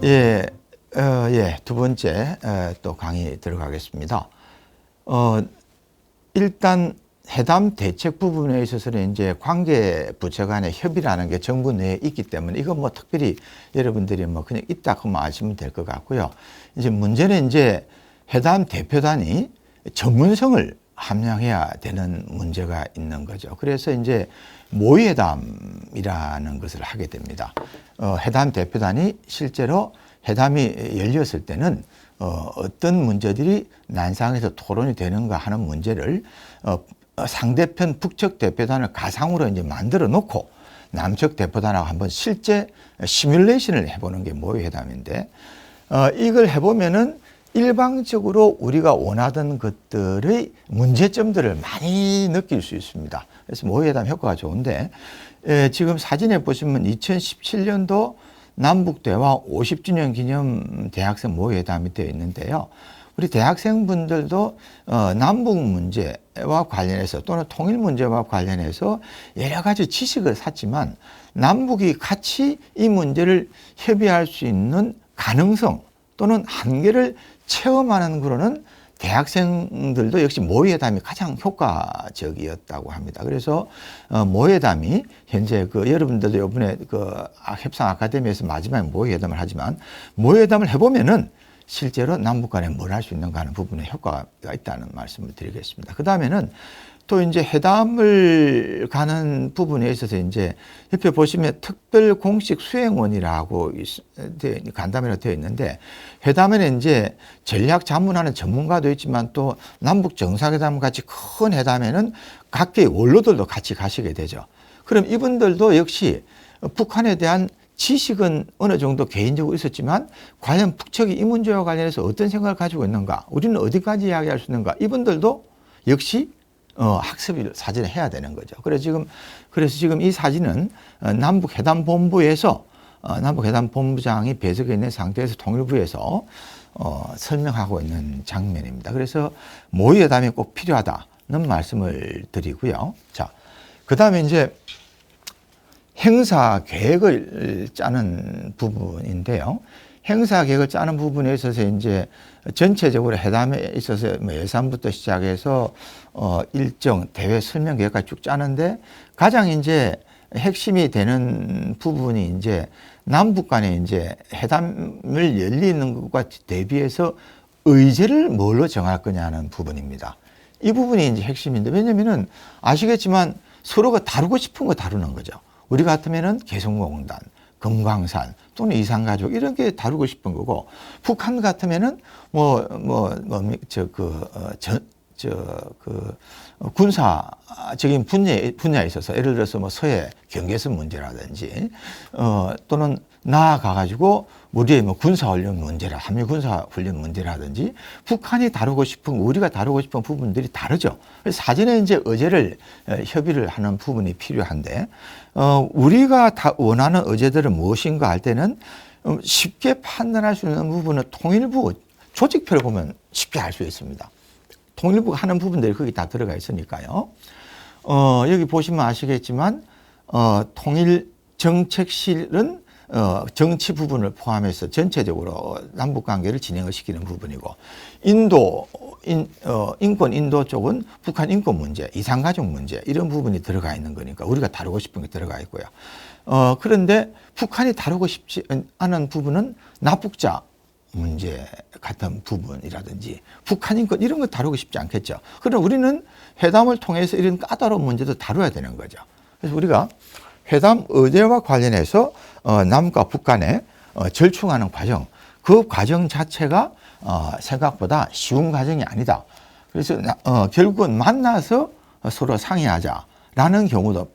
예, 두 번째 또 강의 들어가겠습니다. 일단 회담 대책 부분에 있어서는 이제 관계 부처 간의 협의라는 게 정부 내에 있기 때문에 이건 뭐 특별히 여러분들이 뭐 그냥 있다 하면 아시면 될 것 같고요. 이제 문제는 이제 회담 대표단이 전문성을 함양해야 되는 문제가 있는 거죠. 그래서 이제 모의회담이라는 것을 하게 됩니다. 회담 대표단이 실제로 회담이 열렸을 때는 어떤 문제들이 난상에서 토론이 되는가 하는 문제를 상대편 북측 대표단을 가상으로 이제 만들어 놓고 남측 대표단하고 한번 실제 시뮬레이션을 해보는 게 모의회담인데, 이걸 해보면은 일방적으로 우리가 원하던 것들의 문제점들을 많이 느낄 수 있습니다. 그래서 모의회담 효과가 좋은데, 지금 사진에 보시면 2017년도 남북대화 50주년 기념 대학생 모의회담이 되어 있는데요. 우리 대학생분들도 남북 문제와 관련해서 또는 통일 문제와 관련해서 여러 가지 지식을 샀지만 남북이 같이 이 문제를 협의할 수 있는 가능성 또는 한계를 체험하는 거로는 대학생들도 역시 모의회담이 가장 효과적이었다고 합니다. 그래서 모의회담이 현재 여러분들도 이번에 협상 아카데미에서 마지막에 모의회담을 하지만 모의회담을 해보면은 실제로 남북 간에 뭘 할 수 있는가 하는 부분에 효과가 있다는 말씀을 드리겠습니다. 그 다음에는 또 이제 회담을 가는 부분에 있어서 이제 옆에 보시면 특별 공식 수행원이라고 간담회로 되어 있는데, 회담에는 이제 전략 자문하는 전문가도 있지만 또 남북 정상회담 같이 큰 회담에는 각계의 원로들도 같이 가시게 되죠. 그럼 이분들도 역시 북한에 대한 지식은 어느 정도 개인적으로 있었지만 과연 북측이 이 문제와 관련해서 어떤 생각을 가지고 있는가, 우리는 어디까지 이야기할 수 있는가, 이분들도 역시 학습을 사전에 해야 되는 거죠. 그래서 지금 이 사진은 남북회담본부에서 남북회담본부장이 배석해 있는 상태에서 통일부에서 설명하고 있는 장면입니다. 그래서 모의회담이 꼭 필요하다는 말씀을 드리고요. 자, 그 다음에 이제 행사 계획을 짜는 부분인데요. 행사 계획을 짜는 부분에 있어서 이제 전체적으로 회담에 있어서 예산부터 시작해서 일정 대회 설명 계획까지 쭉 짜는데, 가장 이제 핵심이 되는 부분이 이제 남북 간에 이제 회담을 열리는 것과 대비해서 의제를 뭘로 정할 거냐는 부분입니다. 이 부분이 이제 핵심인데, 왜냐면은 아시겠지만 서로가 다루고 싶은 거 다루는 거죠. 우리 같으면은 개성공단, 금강산 또는 이산가족 이런 게 다루고 싶은 거고, 북한 같으면은 군사적인 분야에 있어서 예를 들어서 뭐 서해 경계선 문제라든지 또는 나아가가지고 우리의 뭐 군사훈련 문제라, 한미 군사훈련 문제라든지 북한이 다루고 싶은, 우리가 다루고 싶은 부분들이 다르죠. 그래서 사전에 이제 의제를 협의를 하는 부분이 필요한데, 우리가 다 원하는 의제들은 무엇인가 할 때는 쉽게 판단할 수 있는 부분은 통일부 조직표를 보면 쉽게 알 수 있습니다. 통일부가 하는 부분들이 거기 다 들어가 있으니까요. 여기 보시면 아시겠지만 통일정책실은 정치 부분을 포함해서 전체적으로 남북관계를 진행을 시키는 부분이고, 인권 인도 쪽은 북한 인권 문제, 이산가족 문제 이런 부분이 들어가 있는 거니까 우리가 다루고 싶은 게 들어가 있고요. 그런데 북한이 다루고 싶지 않은 부분은 납북자 문제 같은 부분이라든지 북한 인권 이런 거 다루고 싶지 않겠죠. 그럼 우리는 회담을 통해서 이런 까다로운 문제도 다뤄야 되는 거죠. 그래서 우리가 회담 의제와 관련해서 남과 북한에 절충하는 과정, 그 과정 자체가 생각보다 쉬운 과정이 아니다. 그래서 결국은 만나서 서로 상의하자라는 경우도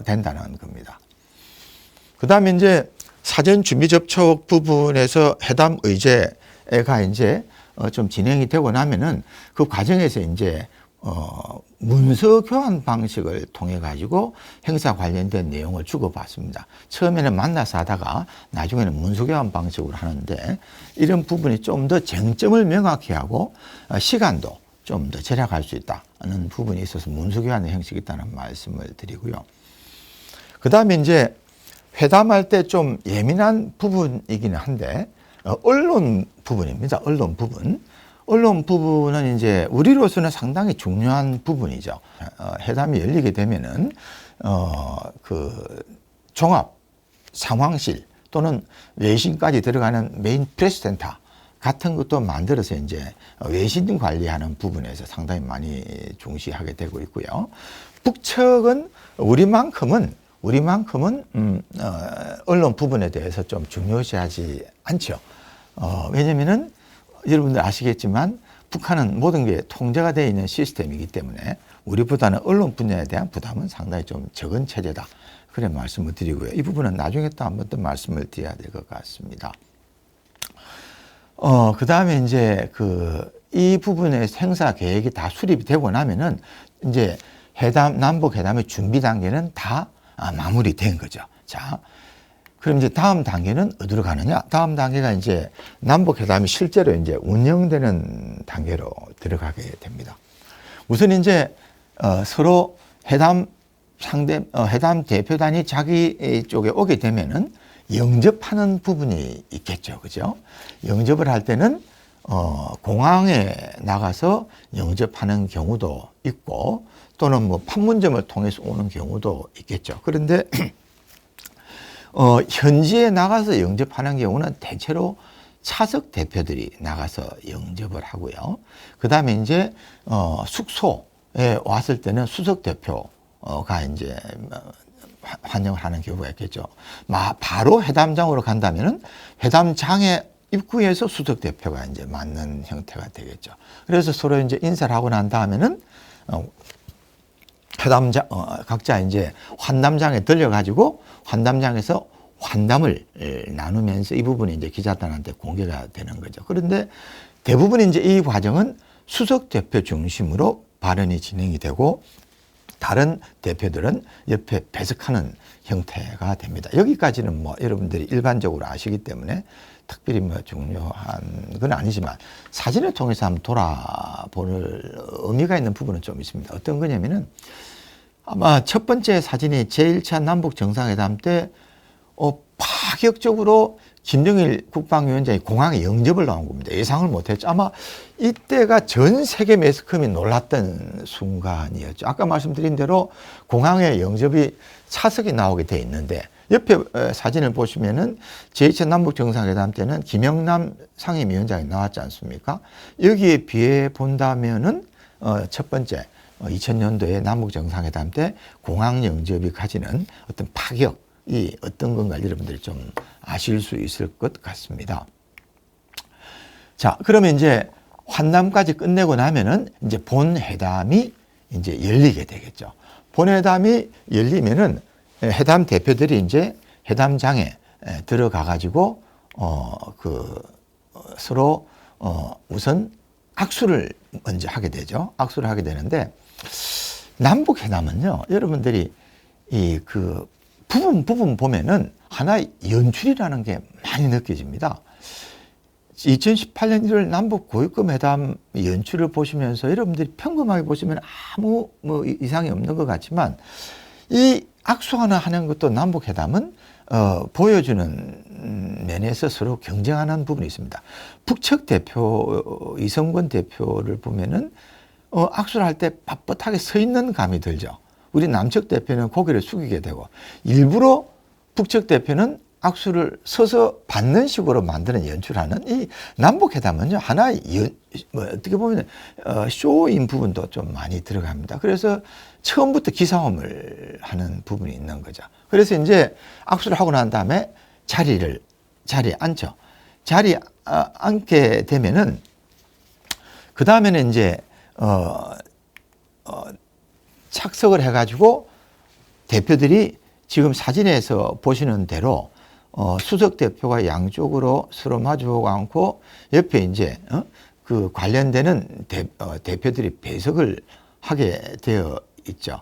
된다는 겁니다. 그 다음에 이제 사전 준비 접촉 부분에서 회담 의제가 이제 좀 진행이 되고 나면은 그 과정에서 이제 문서 교환 방식을 통해 가지고 행사 관련된 내용을 주고받습니다. 처음에는 만나서 하다가 나중에는 문서 교환 방식으로 하는데, 이런 부분이 좀 더 쟁점을 명확히 하고 시간도 좀 더 절약할 수 있다는 부분이 있어서 문서 교환의 형식이 있다는 말씀을 드리고요. 그 다음에 이제 회담할 때 좀 예민한 부분이기는 한데 언론 부분입니다. 언론 부분. 언론 부분은 이제 우리로서는 상당히 중요한 부분이죠. 회담이 열리게 되면은 그 종합 상황실 또는 외신까지 들어가는 메인 프레스 센터 같은 것도 만들어서 이제 외신 관리하는 부분에서 상당히 많이 중시하게 되고 있고요. 북측은 우리만큼은 언론 부분에 대해서 좀 중요시하지 않죠. 왜냐면은 여러분들 아시겠지만 북한은 모든 게 통제가 되어 있는 시스템이기 때문에 우리보다는 언론 분야에 대한 부담은 상당히 좀 적은 체제다. 그래 말씀을 드리고요. 이 부분은 나중에 또 한 번 더 말씀을 드려야 될 것 같습니다. 그 다음에 이제 이 부분의 행사 계획이 다 수립이 되고 나면은 이제 남북 회담의 준비 단계는 다 마무리된 거죠. 자, 그럼 이제 다음 단계는 어디로 가느냐? 다음 단계가 이제 남북 회담이 실제로 이제 운영되는 단계로 들어가게 됩니다. 우선 이제 서로 회담 대표단이 자기 쪽에 오게 되면은 영접하는 부분이 있겠죠. 그죠? 영접을 할 때는 공항에 나가서 영접하는 경우도 있고 또는 뭐 판문점을 통해서 오는 경우도 있겠죠. 그런데 현지에 나가서 영접하는 경우는 대체로 차석 대표들이 나가서 영접을 하고요. 그 다음에 이제 숙소에 왔을 때는 수석 대표가 이제 환영을 하는 경우가 있겠죠. 바로 회담장으로 간다면은 회담장에 입구에서 수석 대표가 이제 맞는 형태가 되겠죠. 그래서 서로 이제 인사를 하고 난 다음에는 각자 이제 환담장에 들려가지고 환담장에서 환담을 나누면서 이 부분이 이제 기자단한테 공개가 되는 거죠. 그런데 대부분 이제 이 과정은 수석 대표 중심으로 발언이 진행이 되고 다른 대표들은 옆에 배석하는 형태가 됩니다. 여기까지는 뭐 여러분들이 일반적으로 아시기 때문에 특별히 뭐 중요한 건 아니지만 사진을 통해서 한번 돌아볼 의미가 있는 부분은 좀 있습니다. 어떤 거냐면은 아마 첫 번째 사진이 제1차 남북 정상회담 때 파격적으로 김정일 국방위원장이 공항에 영접을 나온 겁니다. 예상을 못했죠. 아마 이때가 전 세계 매스컴이 놀랐던 순간이었죠. 아까 말씀드린 대로 공항에 영접이 차석이 나오게 돼 있는데 옆에 사진을 보시면은 제2차 남북 정상회담 때는 김영남 상임위원장이 나왔지 않습니까? 여기에 비해 본다면은 첫 번째 2000년도에 남북 정상회담 때 공항 영접이 가지는 어떤 파격이 어떤 건가 여러분들이 좀 아실 수 있을 것 같습니다. 자, 그러면 이제 환담까지 끝내고 나면은 이제 본회담이 이제 열리게 되겠죠. 본회담이 열리면은 회담 대표들이 이제 회담장에 들어가 가지고 서로 우선 악수를 먼저 하게 되죠. 악수를 하게 되는데 남북 회담은요, 여러분들이 부분 보면은 하나의 연출이라는 게 많이 느껴집니다. 2018년 1월 남북 고위급 회담 연출을 보시면서 여러분들이 평범하게 보시면 아무 이상이 없는 것 같지만 이 악수 하나 하는 것도 남북 회담은 보여주는 면에서 서로 경쟁하는 부분이 있습니다. 북측 대표 이성근 대표를 보면은 악수를 할 때 빳빳하게 서 있는 감이 들죠. 우리 남측 대표는 고개를 숙이게 되고 일부러 북측 대표는 악수를 서서 받는 식으로 만드는 연출하는 이 남북회담은요, 하나의 어떻게 보면 쇼인 부분도 좀 많이 들어갑니다. 그래서 처음부터 기싸움을 하는 부분이 있는 거죠. 그래서 이제 악수를 하고 난 다음에 자리에 앉죠. 자리에 앉게 되면은 그 다음에는 이제 착석을 해가지고 대표들이 지금 사진에서 보시는 대로 수석 대표가 양쪽으로 서로 마주보고 앉고 옆에 이제 그 관련되는 대표들이 배석을 하게 되어 있죠.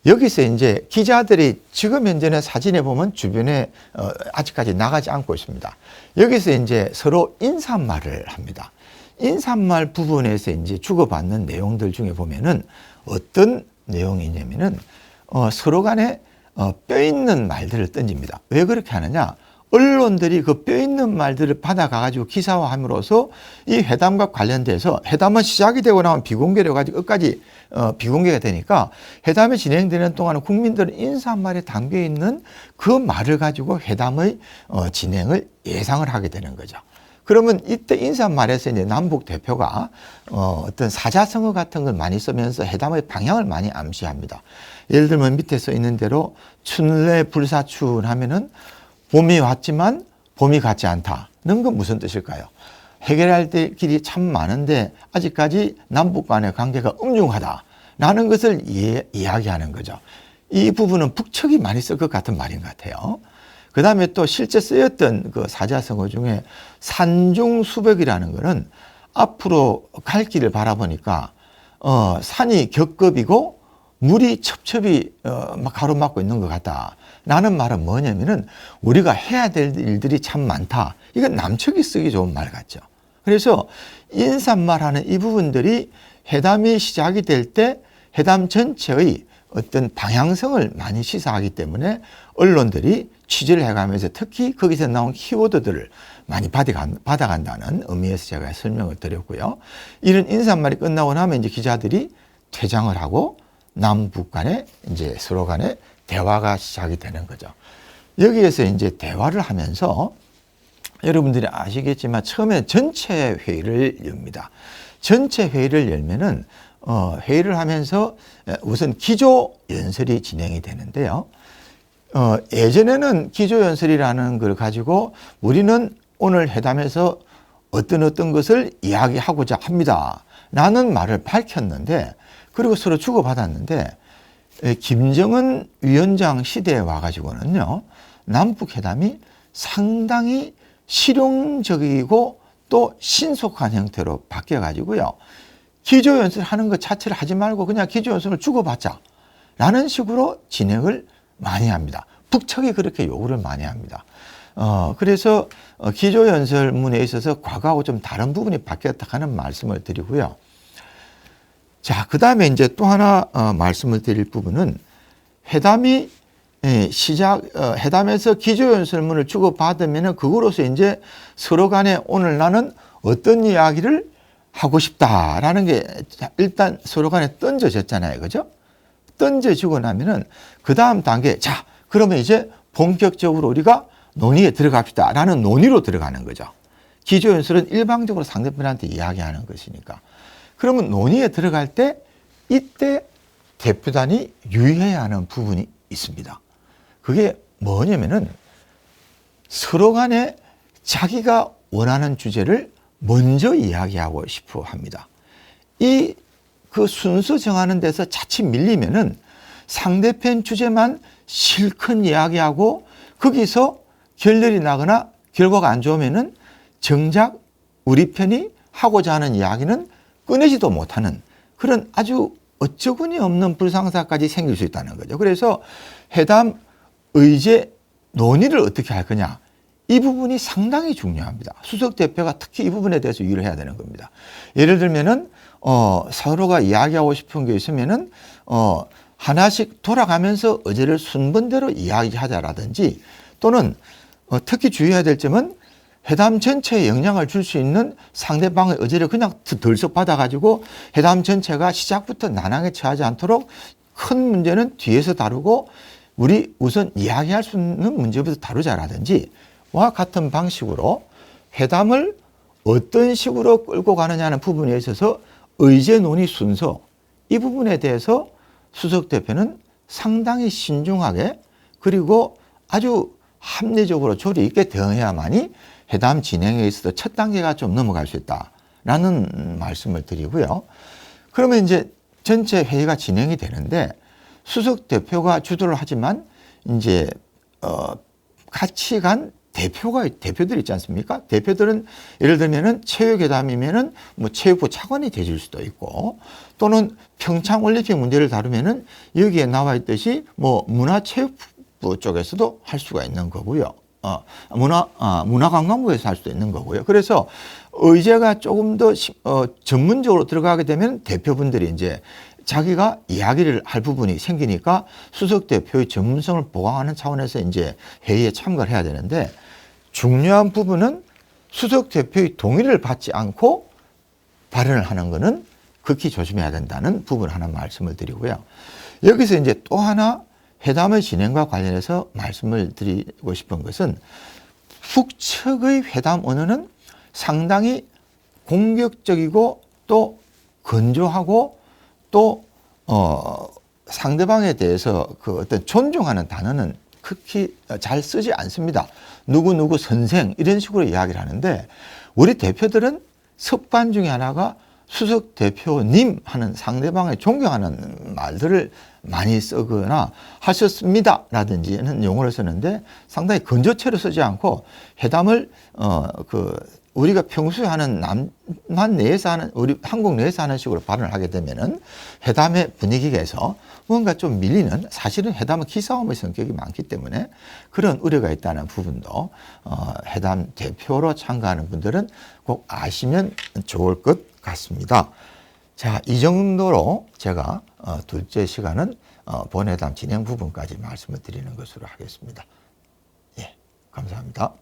여기서 이제 기자들이 지금 현재는 사진에 보면 주변에 아직까지 나가지 않고 있습니다. 여기서 이제 서로 인사말을 합니다. 인사말 부분에서 이제 주고받는 내용들 중에 보면은 어떤 내용이냐면은 서로 간에 뼈 있는 말들을 던집니다. 왜 그렇게 하느냐? 언론들이 그 뼈 있는 말들을 받아가지고 기사화함으로써 이 회담과 관련돼서 회담은 시작이 되고 나면 비공개로 가지고 끝까지 비공개가 되니까 회담이 진행되는 동안 국민들은 인사말에 담겨 있는 그 말을 가지고 회담의 진행을 예상을 하게 되는 거죠. 그러면 이때 인사말에서 이제 남북 대표가 어떤 사자성어 같은 걸 많이 쓰면서 회담의 방향을 많이 암시합니다. 예를 들면 밑에 써 있는 대로 춘래 불사춘 하면은 봄이 왔지만 봄이 같지 않다는 건 무슨 뜻일까요? 해결할 길이 참 많은데 아직까지 남북 간의 관계가 엄중하다라는 것을 이야기하는 거죠. 이 부분은 북측이 많이 쓸 것 같은 말인 것 같아요. 그 다음에 또 실제 쓰였던 그 사자성어 중에 산중수벽이라는 거는 앞으로 갈 길을 바라보니까 산이 겹겹이고 물이 첩첩이 막 가로막고 있는 것 같다. 라는 말은 뭐냐면은 우리가 해야 될 일들이 참 많다. 이건 남측이 쓰기 좋은 말 같죠. 그래서 인사말하는 이 부분들이 회담이 시작이 될 때 회담 전체의 어떤 방향성을 많이 시사하기 때문에 언론들이 취재를 해가면서 특히 거기서 나온 키워드들을 많이 받아간다는 의미에서 제가 설명을 드렸고요. 이런 인사말이 끝나고 나면 이제 기자들이 퇴장을 하고 남북 간에 이제 서로 간에 대화가 시작이 되는 거죠. 여기에서 이제 대화를 하면서 여러분들이 아시겠지만 처음에 전체 회의를 엽니다. 전체 회의를 열면은 회의를 하면서 우선 기조 연설이 진행이 되는데요. 예전에는 기조 연설이라는 걸 가지고 우리는 오늘 회담에서 어떤 것을 이야기하고자 합니다. 라는 말을 밝혔는데 그리고 서로 주고받았는데 김정은 위원장 시대에 와가지고는요, 남북회담이 상당히 실용적이고 또 신속한 형태로 바뀌어가지고요, 기조연설 하는 것 자체를 하지 말고 그냥 기조연설을 주고받자 라는 식으로 진행을 많이 합니다. 북측이 그렇게 요구를 많이 합니다. 그래서 기조연설문에 있어서 과거하고 좀 다른 부분이 바뀌었다 하는 말씀을 드리고요. 자, 그 다음에 이제 또 하나 말씀을 드릴 부분은 회담이 회담에서 기조연설문을 주고받으면 그거로서 이제 서로 간에 오늘 나는 어떤 이야기를 하고 싶다라는 게 일단 서로 간에 던져졌잖아요. 그죠? 던져지고 나면은 그 다음 단계, 자, 그러면 이제 본격적으로 우리가 논의에 들어갑시다 라는 논의로 들어가는 거죠. 기조연설은 일방적으로 상대편한테 이야기하는 것이니까. 그러면 논의에 들어갈 때 이때 대표단이 유의해야 하는 부분이 있습니다. 그게 뭐냐면은 서로 간에 자기가 원하는 주제를 먼저 이야기하고 싶어 합니다. 그 순서 정하는 데서 자칫 밀리면은 상대편 주제만 실컷 이야기하고 거기서 결렬이 나거나 결과가 안 좋으면은 정작 우리 편이 하고자 하는 이야기는 꺼내지도 못하는 그런 아주 어처구니 없는 불상사까지 생길 수 있다는 거죠. 그래서 회담 의제 논의를 어떻게 할 거냐, 이 부분이 상당히 중요합니다. 수석 대표가 특히 이 부분에 대해서 유의를 해야 되는 겁니다. 예를 들면은 서로가 이야기하고 싶은 게 있으면은 하나씩 돌아가면서 의제를 순번대로 이야기하자라든지, 또는 특히 주의해야 될 점은 회담 전체에 영향을 줄 수 있는 상대방의 의제를 그냥 덜썩 받아가지고 회담 전체가 시작부터 난항에 처하지 않도록 큰 문제는 뒤에서 다루고 우리 우선 이야기할 수 있는 문제부터 다루자라든지 와 같은 방식으로 회담을 어떤 식으로 끌고 가느냐는 부분에 있어서 의제 논의 순서, 이 부분에 대해서 수석 대표는 상당히 신중하게 그리고 아주 합리적으로 조리 있게 대응해야만이 회담 진행에 있어서 첫 단계가 좀 넘어갈 수 있다라는 말씀을 드리고요. 그러면 이제 전체 회의가 진행이 되는데 수석 대표가 주도를 하지만 이제 같이 간 대표들 있지 않습니까? 대표들은 예를 들면은 체육회담이면은 뭐 체육부 차관이 되실 수도 있고, 또는 평창올림픽 문제를 다루면은 여기에 나와 있듯이 뭐 문화체육부 쪽에서도 할 수가 있는 거고요. 문화관광부에서 할 수도 있는 거고요. 그래서 의제가 조금 더 전문적으로 들어가게 되면 대표분들이 이제 자기가 이야기를 할 부분이 생기니까 수석 대표의 전문성을 보강하는 차원에서 이제 회의에 참가를 해야 되는데, 중요한 부분은 수석 대표의 동의를 받지 않고 발언을 하는 것은 극히 조심해야 된다는 부분 하나 말씀을 드리고요. 여기서 이제 또 하나 회담의 진행과 관련해서 말씀을 드리고 싶은 것은, 북측의 회담 언어는 상당히 공격적이고 또 건조하고 또 상대방에 대해서 그 어떤 존중하는 단어는 극히 잘 쓰지 않습니다. 누구누구 선생 이런 식으로 이야기를 하는데, 우리 대표들은 습관 중에 하나가 수석 대표님 하는 상대방을 존경하는 말들을 많이 쓰거나 하셨습니다 라든지는 용어를 쓰는데, 상당히 건조체로 쓰지 않고 회담을 우리가 평소에 하는 남한 내에서 하는, 우리 한국 내에서 하는 식으로 발언을 하게 되면은 회담의 분위기에서 뭔가 좀 밀리는, 사실은 회담은 기싸움의 성격이 많기 때문에 그런 우려가 있다는 부분도 회담 대표로 참가하는 분들은 꼭 아시면 좋을 것 같습니다. 자, 이 정도로 제가 둘째 시간은 본회담 진행 부분까지 말씀을 드리는 것으로 하겠습니다. 예, 감사합니다.